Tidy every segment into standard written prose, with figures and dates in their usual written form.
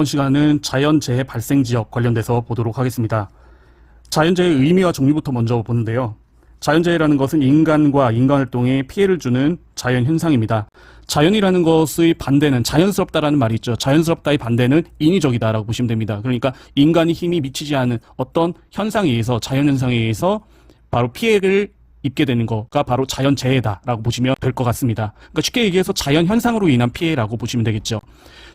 이번 시간은 자연재해 발생 지역 관련돼서 보도록 하겠습니다. 자연재해의 의미와 종류부터 먼저 보는데요. 자연재해라는 것은 인간과 인간활동에 피해를 주는 자연현상입니다. 자연이라는 것의 반대는 자연스럽다라는 말이 있죠. 자연스럽다의 반대는 인위적이다라고 보시면 됩니다. 그러니까 인간이 힘이 미치지 않은 어떤 현상에 의해서, 자연현상에 의해서 바로 피해를 입게 되는 거가 바로 자연재해다라고 보시면 될 것 같습니다. 그러니까 쉽게 얘기해서 자연현상으로 인한 피해라고 보시면 되겠죠.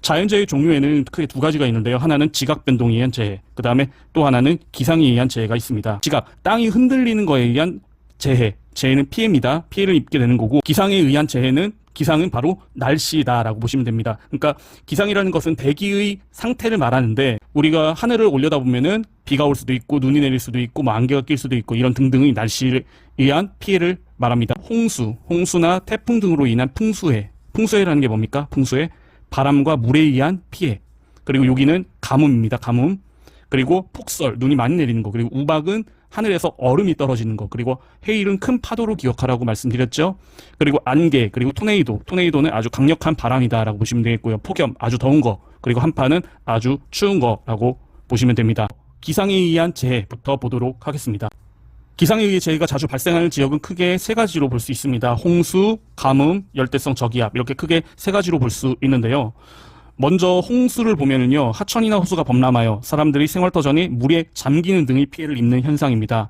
자연재해 종류에는 크게 두 가지가 있는데요. 하나는 지각변동에 의한 재해, 그 다음에 또 하나는 기상에 의한 재해가 있습니다. 지각, 땅이 흔들리는 거에 의한 재해, 재해는 피해입니다. 피해를 입게 되는 거고, 기상에 의한 재해는 기상은 바로 날씨다라고 보시면 됩니다. 그러니까 기상이라는 것은 대기의 상태를 말하는데, 우리가 하늘을 올려다보면은 비가 올 수도 있고 눈이 내릴 수도 있고 뭐 안개가 낄 수도 있고 이런 등등의 날씨에 의한 피해를 말합니다. 홍수나 태풍 등으로 인한 풍수해, 풍수해라는 게 뭡니까? 풍수해, 바람과 물에 의한 피해. 그리고 여기는 가뭄입니다. 가뭄. 그리고 폭설, 눈이 많이 내리는 거. 그리고 우박은 하늘에서 얼음이 떨어지는 거. 그리고 해일은 큰 파도로 기억하라고 말씀드렸죠. 그리고 안개, 그리고 토네이도는 아주 강력한 바람이다라고 보시면 되겠고요. 폭염, 아주 더운 거. 그리고 한파는 아주 추운 거라고 보시면 됩니다. 기상에 의한 재해부터 보도록 하겠습니다. 기상에 의해 재해가 자주 발생하는 지역은 크게 세 가지로 볼 수 있습니다. 홍수, 가뭄, 열대성 저기압, 이렇게 크게 세 가지로 볼 수 있는데요. 먼저 홍수를 보면은요, 하천이나 호수가 범람하여 사람들이 생활터전이 물에 잠기는 등의 피해를 입는 현상입니다.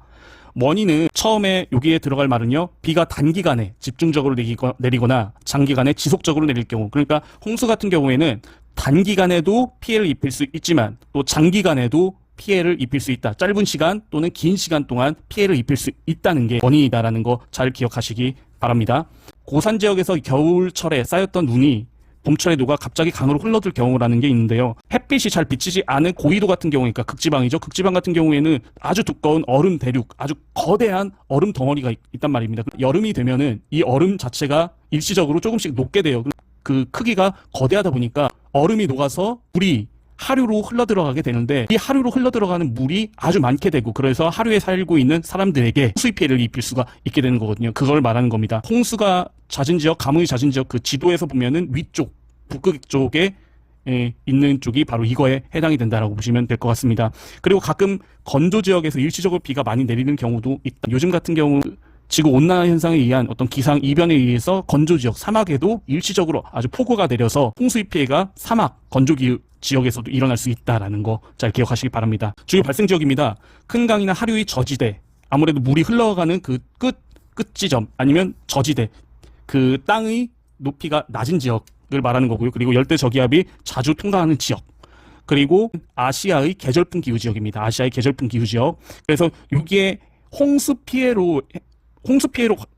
원인은 처음에 여기에 들어갈 말은요, 비가 단기간에 집중적으로 내리거나 장기간에 지속적으로 내릴 경우, 그러니까 홍수 같은 경우에는 단기간에도 피해를 입힐 수 있지만 또 장기간에도 피해를 입힐 수 있다. 짧은 시간 또는 긴 시간 동안 피해를 입힐 수 있다는 게 원인이다라는 거 잘 기억하시기 바랍니다. 고산 지역에서 겨울철에 쌓였던 눈이 봄철에 녹아 갑자기 강으로 흘러들 경우라는 게 있는데요. 햇빛이 잘 비치지 않은 고緯도 같은 경우니까 극지방이죠. 극지방 같은 경우에는 아주 두꺼운 얼음 대륙, 아주 거대한 얼음 덩어리가 있단 말입니다. 여름이 되면은 이 얼음 자체가 일시적으로 조금씩 녹게 돼요. 그 크기가 거대하다 보니까 얼음이 녹아서 물이 하류로 흘러들어가게 되는데, 이 하류로 흘러들어가는 물이 아주 많게 되고, 그래서 하류에 살고 있는 사람들에게 수의 피해를 입힐 수가 있게 되는 거거든요. 그걸 말하는 겁니다. 홍수가 잦은 지역, 가뭄이 잦은 지역, 그 지도에서 보면은 위쪽, 북극 쪽에 있는 쪽이 바로 이거에 해당이 된다라고 보시면 될 것 같습니다. 그리고 가끔 건조 지역에서 일시적으로 비가 많이 내리는 경우도 있다. 요즘 같은 경우 지구 온난화 현상에 의한 어떤 기상 이변에 의해서 건조 지역, 사막에도 일시적으로 아주 폭우가 내려서 홍수의 피해가 사막, 건조 지역에서도 일어날 수 있다라는 거 잘 기억하시기 바랍니다. 주요 발생 지역입니다. 큰 강이나 하류의 저지대, 아무래도 물이 흘러가는 그 끝 지점, 아니면 저지대, 그 땅의 높이가 낮은 지역을 말하는 거고요. 그리고 열대 저기압이 자주 통과하는 지역, 그리고 아시아의 계절풍 기후 지역입니다. 아시아의 계절풍 기후 지역. 그래서 여기에 홍수 피해로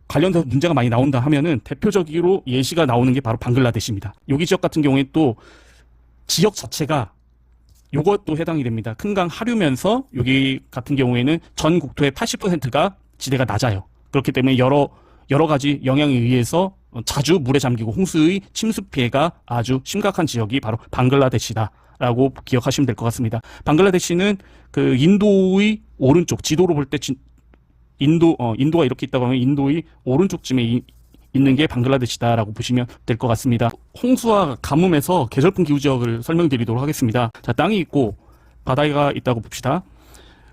관련돼서 문제가 많이 나온다 하면은 대표적으로 예시가 나오는 게 바로 방글라데시입니다. 여기 지역 같은 경우에 또 지역 자체가 요것도 해당이 됩니다. 큰 강 하류면서 여기 같은 경우에는 전 국토의 80%가 지대가 낮아요. 그렇기 때문에 여러 가지 영향에 의해서 자주 물에 잠기고 홍수의 침수 피해가 아주 심각한 지역이 바로 방글라데시다라고 기억하시면 될 것 같습니다. 방글라데시는 그 인도의 오른쪽, 지도로 볼 때 인도가 이렇게 있다고 하면 인도의 오른쪽쯤에 있는 게 방글라데시다라고 보시면 될 것 같습니다. 홍수와 가뭄에서 계절풍 기후 지역을 설명드리도록 하겠습니다. 자, 땅이 있고 바다가 있다고 봅시다.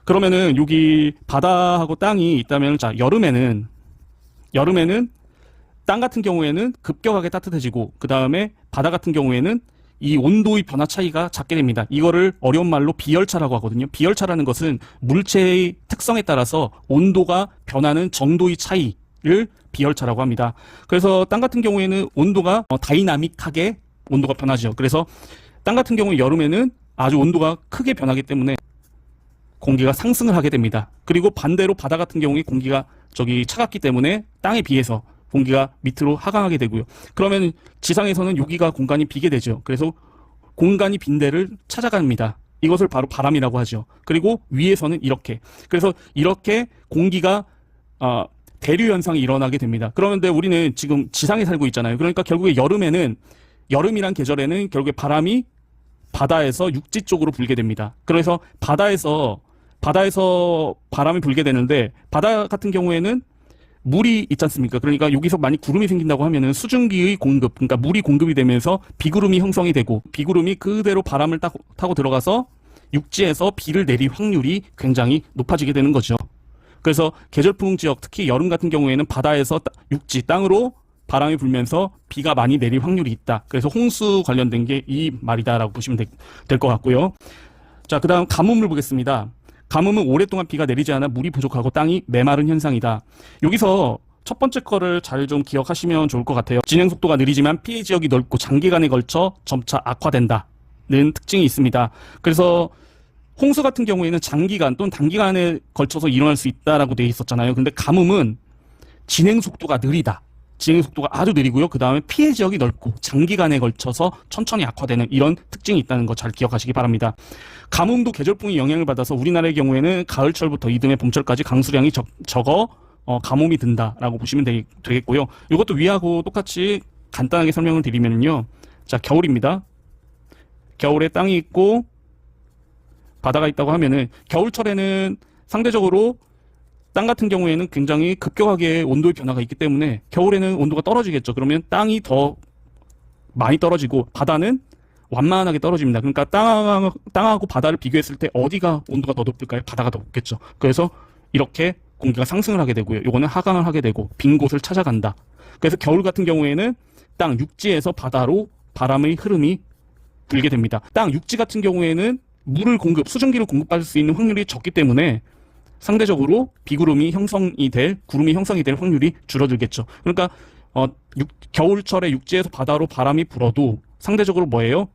그러면은 여기 바다하고 땅이 있다면, 자, 여름에는 땅 같은 경우에는 급격하게 따뜻해지고, 그 다음에 바다 같은 경우에는 이 온도의 변화 차이가 작게 됩니다. 이거를 어려운 말로 비열차라고 하거든요. 비열차라는 것은 물체의 특성에 따라서 온도가 변하는 정도의 차이를 비열차라고 합니다. 그래서 땅 같은 경우에는 온도가 다이나믹하게 온도가 변하죠. 그래서 땅 같은 경우 여름에는 아주 온도가 크게 변하기 때문에 공기가 상승을 하게 됩니다. 그리고 반대로 바다 같은 경우에 공기가 차갑기 때문에 땅에 비해서 공기가 밑으로 하강하게 되고요. 그러면 지상에서는 여기가 공간이 비게 되죠. 그래서 공간이 빈 데를 찾아갑니다. 이것을 바로 바람이라고 하죠. 그리고 위에서는 이렇게. 그래서 이렇게 공기가 대류 현상이 일어나게 됩니다. 그런데 우리는 지금 지상에 살고 있잖아요. 그러니까 결국에 여름이란 계절에는 결국에 바람이 바다에서 육지 쪽으로 불게 됩니다. 그래서 바다에서 바람이 불게 되는데, 바다 같은 경우에는 물이 있지 않습니까? 그러니까 여기서 만약 구름이 생긴다고 하면은 수증기의 공급, 그러니까 물이 공급이 되면서 비구름이 형성이 되고 비구름이 그대로 바람을 타고 들어가서 육지에서 비를 내릴 확률이 굉장히 높아지게 되는 거죠. 그래서 계절풍 지역, 특히 여름 같은 경우에는 바다에서 육지, 땅으로 바람이 불면서 비가 많이 내릴 확률이 있다. 그래서 홍수 관련된 게 이 말이다라고 보시면 될 것 같고요. 자, 그 다음 가뭄을 보겠습니다. 가뭄은 오랫동안 비가 내리지 않아 물이 부족하고 땅이 메마른 현상이다. 여기서 첫 번째 거를 잘 좀 기억하시면 좋을 것 같아요. 진행 속도가 느리지만 피해 지역이 넓고 장기간에 걸쳐 점차 악화된다는 특징이 있습니다. 그래서 홍수 같은 경우에는 장기간 또는 단기간에 걸쳐서 일어날 수 있다라고 되어 있었잖아요. 근데 가뭄은 진행 속도가 느리다. 진행 속도가 아주 느리고요. 그 다음에 피해 지역이 넓고 장기간에 걸쳐서 천천히 악화되는 이런 특징이 있다는 거 잘 기억하시기 바랍니다. 가뭄도 계절풍이 영향을 받아서 우리나라의 경우에는 가을철부터 이듬해 봄철까지 강수량이 적어 가뭄이 든다라고 보시면 되겠고요. 이것도 위하고 똑같이 간단하게 설명을 드리면요. 자, 겨울입니다. 겨울에 땅이 있고 바다가 있다고 하면은 겨울철에는 상대적으로 땅 같은 경우에는 굉장히 급격하게 온도의 변화가 있기 때문에 겨울에는 온도가 떨어지겠죠. 그러면 땅이 더 많이 떨어지고 바다는 완만하게 떨어집니다. 그러니까 땅하고 바다를 비교했을 때 어디가 온도가 더 높을까요? 바다가 더 높겠죠. 그래서 이렇게 공기가 상승을 하게 되고요. 이거는 하강을 하게 되고 빈 곳을 찾아간다. 그래서 겨울 같은 경우에는 땅 육지에서 바다로 바람의 흐름이 불게 됩니다. 땅 육지 같은 경우에는 물을 수증기를 공급받을 수 있는 확률이 적기 때문에 상대적으로 비구름이 형성이 될 확률이 줄어들겠죠. 그러니까 겨울철에 육지에서 바다로 바람이 불어도 상대적으로 뭐예요?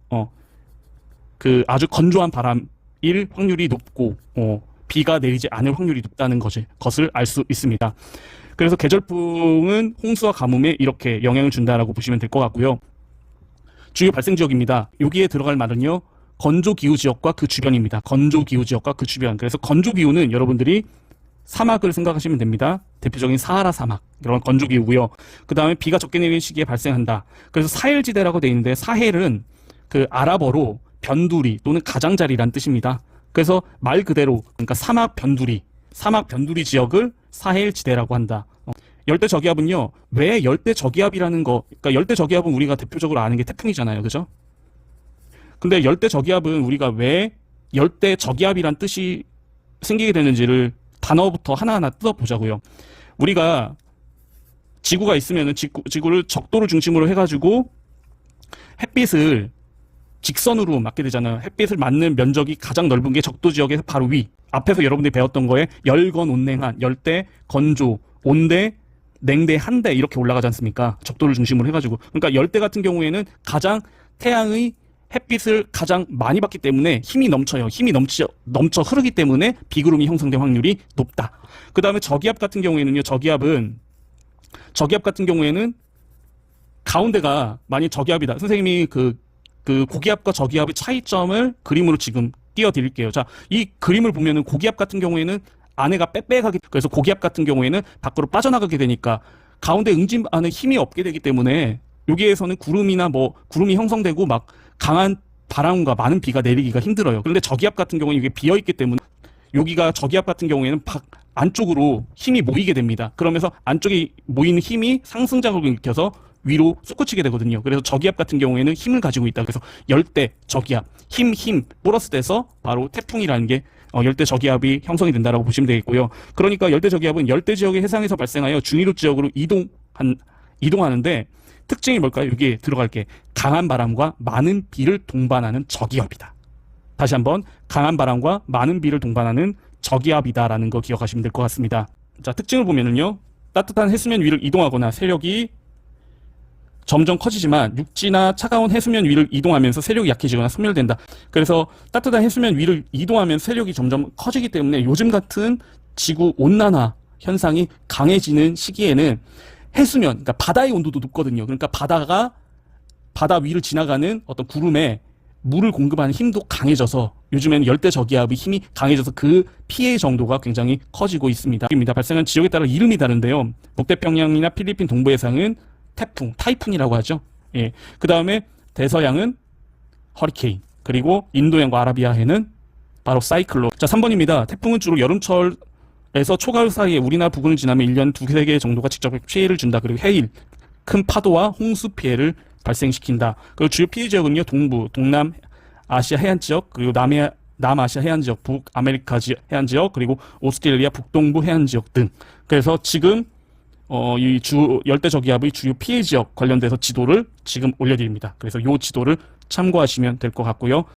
아주 건조한 바람일 확률이 높고 비가 내리지 않을 확률이 높다는 것을 알 수 있습니다. 그래서 계절풍은 홍수와 가뭄에 이렇게 영향을 준다라고 보시면 될 것 같고요. 주요 발생 지역입니다. 여기에 들어갈 말은요. 건조기후 지역과 그 주변입니다. 건조기후 지역과 그 주변. 그래서 건조기후는 여러분들이 사막을 생각하시면 됩니다. 대표적인 사하라 사막, 이런 건조기후고요. 그 다음에 비가 적게 내리는 시기에 발생한다. 그래서 사헬지대라고 되어 있는데 사헬은 그 아랍어로 변두리 또는 가장자리란 뜻입니다. 그래서 말 그대로 그러니까 사막 변두리 지역을 사헬지대라고 한다. 열대 저기압은요. 왜 열대 저기압이라는 거? 그러니까 열대 저기압은 우리가 대표적으로 아는 게 태풍이잖아요, 그죠? 근데 열대 저기압은 우리가 왜 열대 저기압이란 뜻이 생기게 되는지를 단어부터 하나하나 뜯어보자고요. 우리가 지구가 있으면 지구를 적도를 중심으로 해가지고 햇빛을 직선으로 맞게 되잖아요. 햇빛을 맞는 면적이 가장 넓은 게 적도 지역에서 바로 위. 앞에서 여러분들이 배웠던 거에 열건 온냉한, 열대, 건조, 온대, 냉대, 한대 이렇게 올라가지 않습니까? 적도를 중심으로 해가지고. 그러니까 열대 같은 경우에는 가장 태양의 햇빛을 가장 많이 받기 때문에 힘이 넘쳐요. 힘이 넘쳐 흐르기 때문에 비구름이 형성될 확률이 높다. 그 다음에 저기압 같은 경우에는요. 저기압 같은 경우에는 가운데가 만약 저기압이다. 선생님이 그 고기압과 저기압의 차이점을 그림으로 지금 띄워드릴게요. 자, 이 그림을 보면은 고기압 같은 경우에는 안에가 빽빽하게, 그래서 고기압 같은 경우에는 밖으로 빠져나가게 되니까 가운데 응집 안에 힘이 없게 되기 때문에 여기에서는 구름이 형성되고 막 강한 바람과 많은 비가 내리기가 힘들어요. 그런데 저기압 같은 경우는 이게 비어있기 때문에 여기가 저기압 같은 경우에는 안쪽으로 힘이 모이게 됩니다. 그러면서 안쪽에 모이는 힘이 상승작용을 일으켜서 위로 솟구치게 되거든요. 그래서 저기압 같은 경우에는 힘을 가지고 있다. 그래서 열대 저기압, 힘 플러스 돼서 바로 태풍이라는 게 열대 저기압이 형성이 된다라고 보시면 되겠고요. 그러니까 열대 저기압은 열대 지역의 해상에서 발생하여 중위로 지역으로 이동하는데 특징이 뭘까요? 여기에 들어갈 게 강한 바람과 많은 비를 동반하는 저기압이다. 다시 한번 강한 바람과 많은 비를 동반하는 저기압이다라는 거 기억하시면 될 것 같습니다. 자, 특징을 보면은요. 따뜻한 해수면 위를 이동하거나 세력이 점점 커지지만 육지나 차가운 해수면 위를 이동하면서 세력이 약해지거나 소멸된다. 그래서 따뜻한 해수면 위를 이동하면 세력이 점점 커지기 때문에 요즘 같은 지구 온난화 현상이 강해지는 시기에는 해수면, 그러니까 바다의 온도도 높거든요. 그러니까 바다 위를 지나가는 어떤 구름에 물을 공급하는 힘도 강해져서 요즘에는 열대 저기압의 힘이 강해져서 그 피해 정도가 굉장히 커지고 있습니다. 발생한 지역에 따라 이름이 다른데요. 북태평양이나 필리핀 동부 해상은 타이푼이라고 하죠. 예. 그 다음에 대서양은 허리케인, 그리고 인도양과 아라비아해는 바로 사이클론. 자, 3번입니다. 태풍은 주로 여름철 에서 초가을 사이에 우리나라 부근을 지나면 1년 두세 개 정도가 직접 피해를 준다. 그리고 해일, 큰 파도와 홍수 피해를 발생시킨다. 그리고 주요 피해 지역은요, 동부, 동남 아시아 해안 지역, 그리고 남아시아 해안 지역, 북아메리카 해안 지역, 그리고 오스트레일리아 북동부 해안 지역 등. 그래서 지금 이 열대 저기압의 주요 피해 지역 관련돼서 지도를 지금 올려드립니다. 그래서 이 지도를 참고하시면 될 것 같고요.